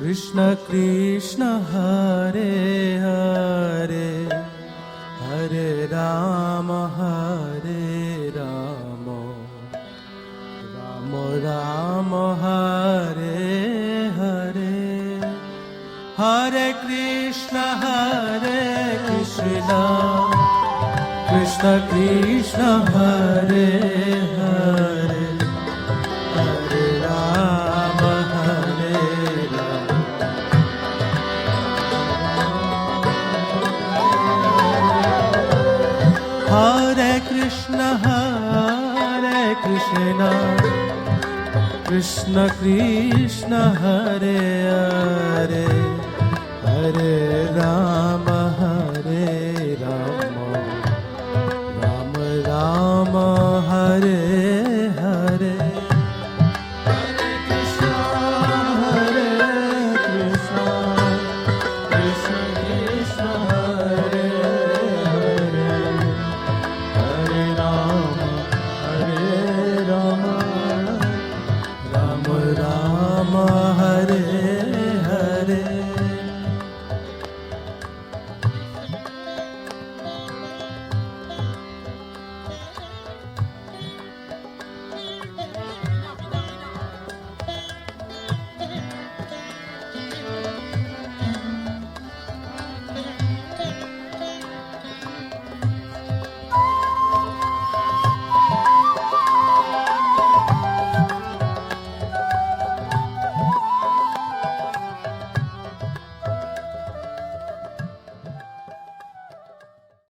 Krishna Krishna Hare Hare Hare Ram Ram Ram Hare Hare Hare Krishna Krishna Krishna Hare Hare Hare Ram Hare Krishna Krishna Krishna Hare Hare Hare Ram